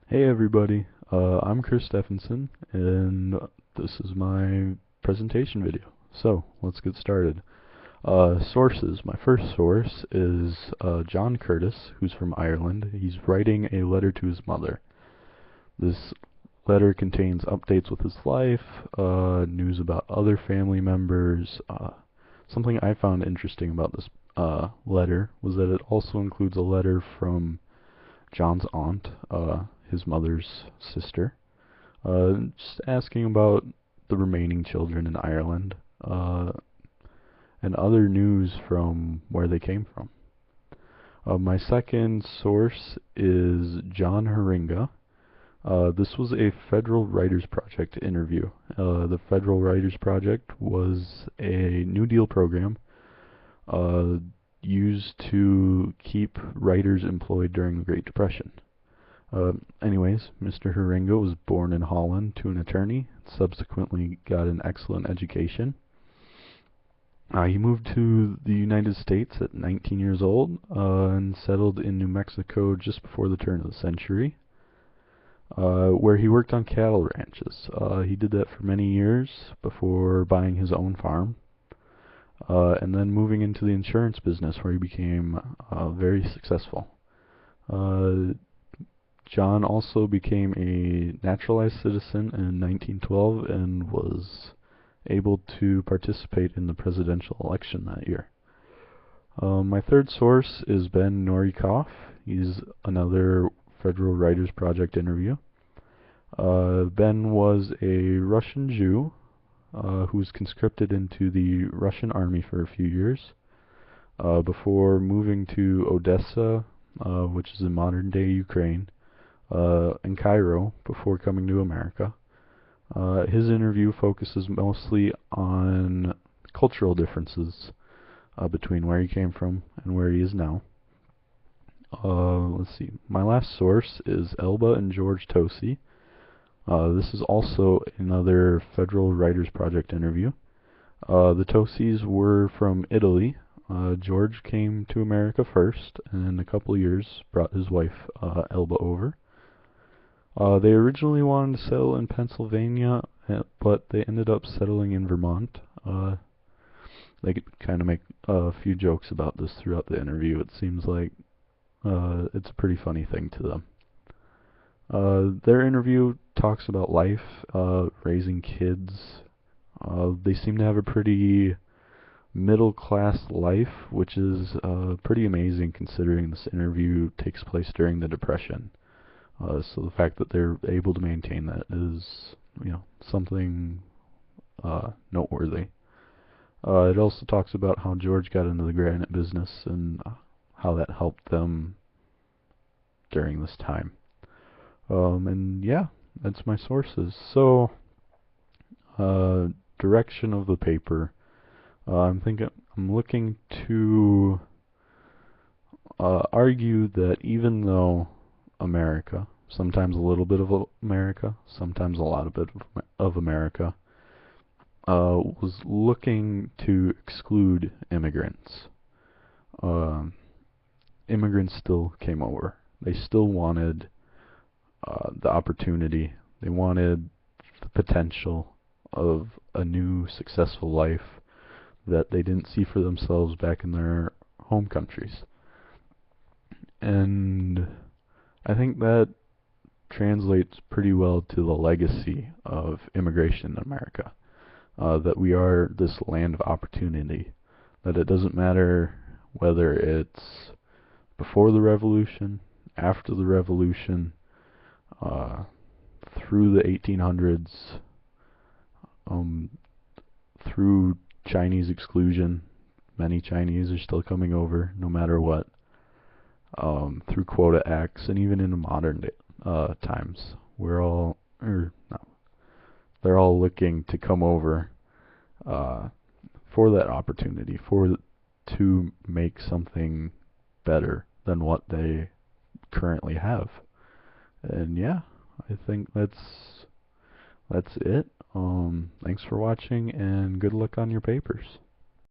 Hey everybody, I'm Chris Stephenson, and this is my presentation video. So, let's get started. Sources. My first source is John Curtis, who's from Ireland. He's writing a letter to his mother. This letter contains updates with his life, news about other family members. Something I found interesting about this letter was that it also includes a letter from John's aunt, his mother's sister, just asking about the remaining children in Ireland, and other news from where they came from. My second source is John Haringa. This was a Federal Writers Project interview. The Federal Writers Project was a New Deal program uh, used to keep writers employed during the Great Depression. Anyways, Mr. Haringa was born in Holland to an attorney, subsequently got an excellent education. He moved to the United States at 19 years old and settled in New Mexico just before the turn of the century, where he worked on cattle ranches. He did that for many years before buying his own farm, and then moving into the insurance business where he became very successful. John also became a naturalized citizen in 1912 and was able to participate in the presidential election that year. My third source is Ben Norikoff. He's another Federal Writers Project interview. Ben was a Russian Jew who was conscripted into the Russian army for a few years before moving to Odessa, which is in modern-day Ukraine, in Cairo before coming to America. His interview focuses mostly on cultural differences between where he came from and where he is now. Let's see. My last source is Elba and George Tosi. This is also another Federal Writers Project interview. The Tosis were from Italy. George came to America first, and in a couple of years brought his wife Elba over. They originally wanted to settle in Pennsylvania, but they ended up settling in Vermont. They kind of make a few jokes about this throughout the interview. It seems like it's a pretty funny thing to them. Their interview talks about life, raising kids. They seem to have a pretty middle-class life, which is pretty amazing considering this interview takes place during the Depression. So the fact that they're able to maintain that is, something noteworthy. It also talks about how George got into the granite business and how that helped them during this time. And yeah, that's my sources. So, direction of the paper. I'm looking to argue that even though America, sometimes a little bit of America, sometimes a lot of bit of America, was looking to exclude immigrants. Immigrants still came over. They still wanted the opportunity. They wanted the potential of a new successful life that they didn't see for themselves back in their home countries. And I think that translates pretty well to the legacy of immigration in America. That we are this land of opportunity. That it doesn't matter whether it's before the revolution, after the revolution, through the 1800s, through Chinese exclusion. Many Chinese are still coming over, no matter what. Through quota acts, and even in the modern day, times, they're all looking to come over for that opportunity, to make something better than what they currently have. And yeah, I think that's it. Thanks for watching, and good luck on your papers.